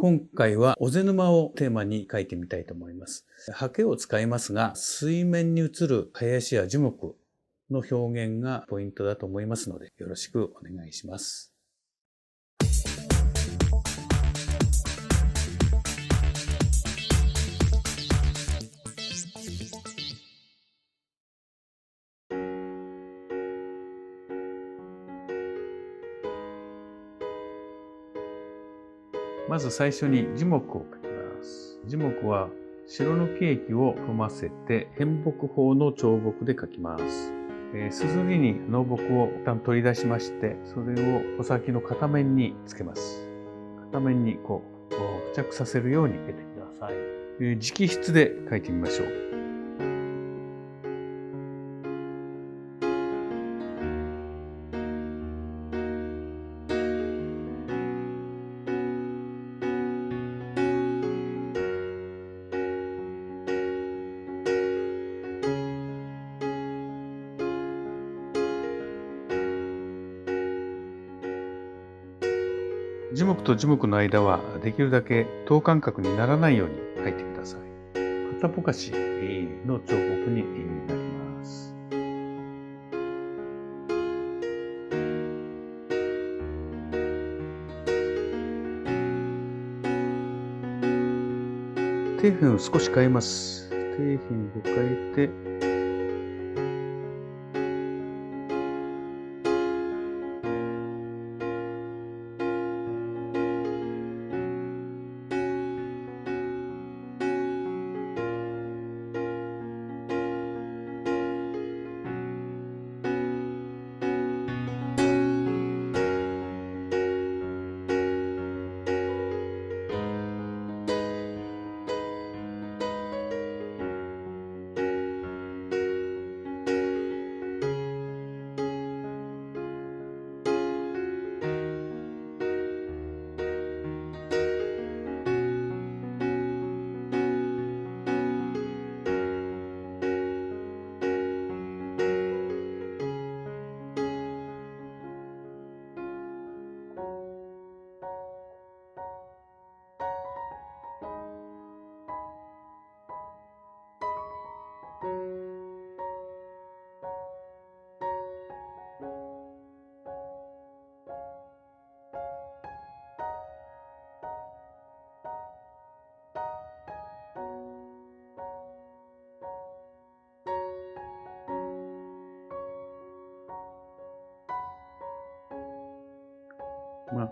今回は尾瀬沼をテーマに描いてみたいと思います。刷毛を使いますが、水面に映る林や樹木の表現がポイントだと思いますので、よろしくお願いします。まず最初に樹木を描きます。樹木は白抜き液を踏ませて変木法の彫木で描きます。すずりに濃木を一旦取り出しまして、それを穂先の片面につけます。片面に付着させるように描いてください。直筆で描いてみましょう。樹木と樹木の間はできるだけ等間隔にならないように描いてください。片ぼかしの彫刻になります。底辺を少し変えます。底辺を変えて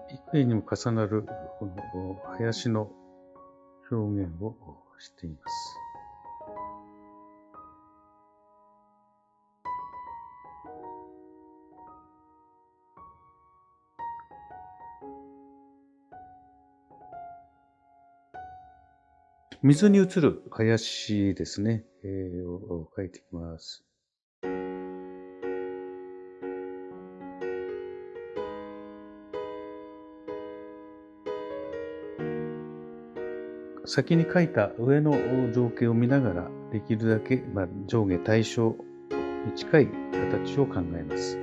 幾重にも重なるこの林の表現をしています。水に映る林ですね、を描いていきます。先に描いた上の情景を見ながら、できるだけ上下対称に近い形を考えます。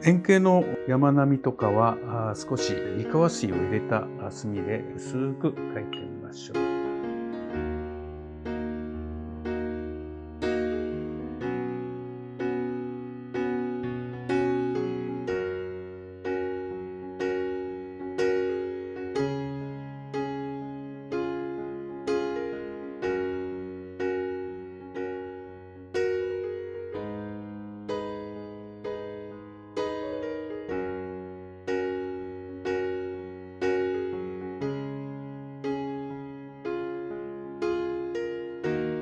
円形の山並みとかは少し煮川水を入れた墨で薄く描いてみましょう。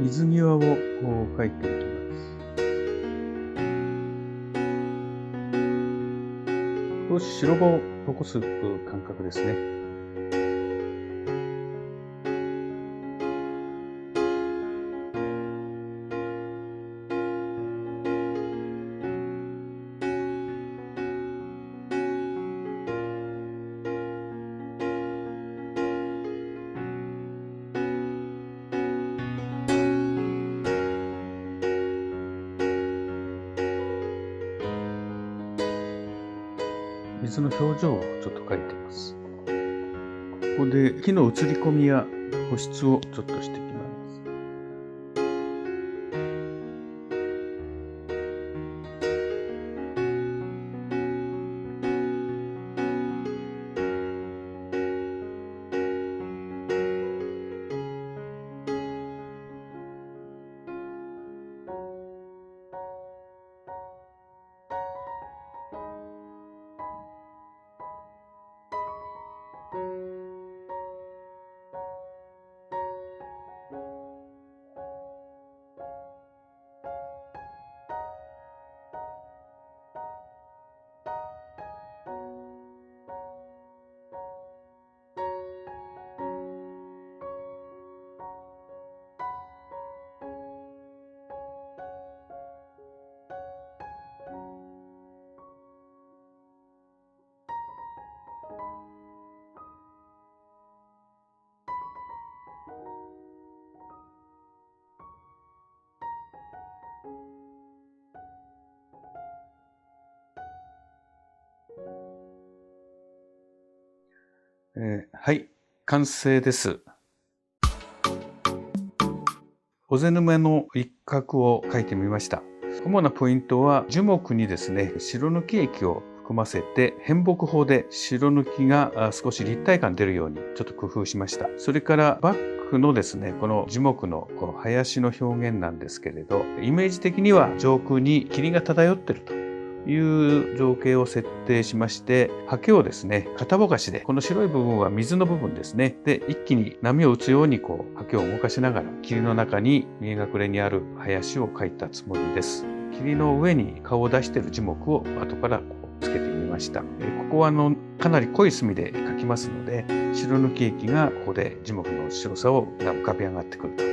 水際を描いていきます。少し白場を残す感覚ですね。水の表情をちょっと描いています。ここで火の映り込みや保湿をちょっとしていきます。はい、完成です。尾瀬沼の一角を描いてみました。主なポイントは樹木にですね、白抜き液を含ませて変木法で白抜きが少し立体感出るようにちょっと工夫しました。それからバックのですね、この樹木の林の表現なんですけれど、イメージ的には上空に霧が漂っているという情景を設定しまして、刷毛をですね、片ぼかしで、この白い部分は水の部分ですね。で、一気に波を打つように刷毛を動かしながら、霧の中に見え隠れにある林を描いたつもりです。霧の上に顔を出している樹木を後からつけてみました。ここはかなり濃い墨で描きますので、白抜き液がここで樹木の白さが浮かび上がってくると。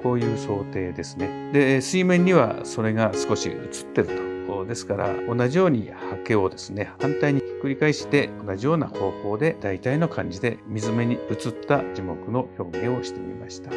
こういう想定ですね。で、水面にはそれが少し映ってると。ですから同じように刷毛をですね、反対にひっくり返して同じような方法で大体の感じで水面に映った樹木の表現をしてみました。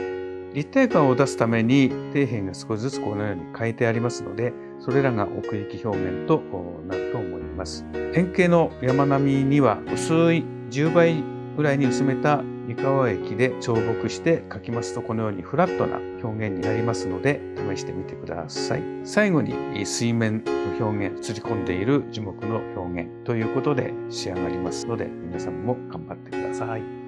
立体感を出すために底辺が少しずつこのように変えてありますので、それらが奥行き表現となると思います。円形の山並みには薄い10倍ぐらいに薄めた三河液で彫刻して描きますと、このようにフラットな表現になりますので試してみてください。最後に水面の表現、映り込んでいる樹木の表現ということで仕上がりますので、皆さんも頑張ってください。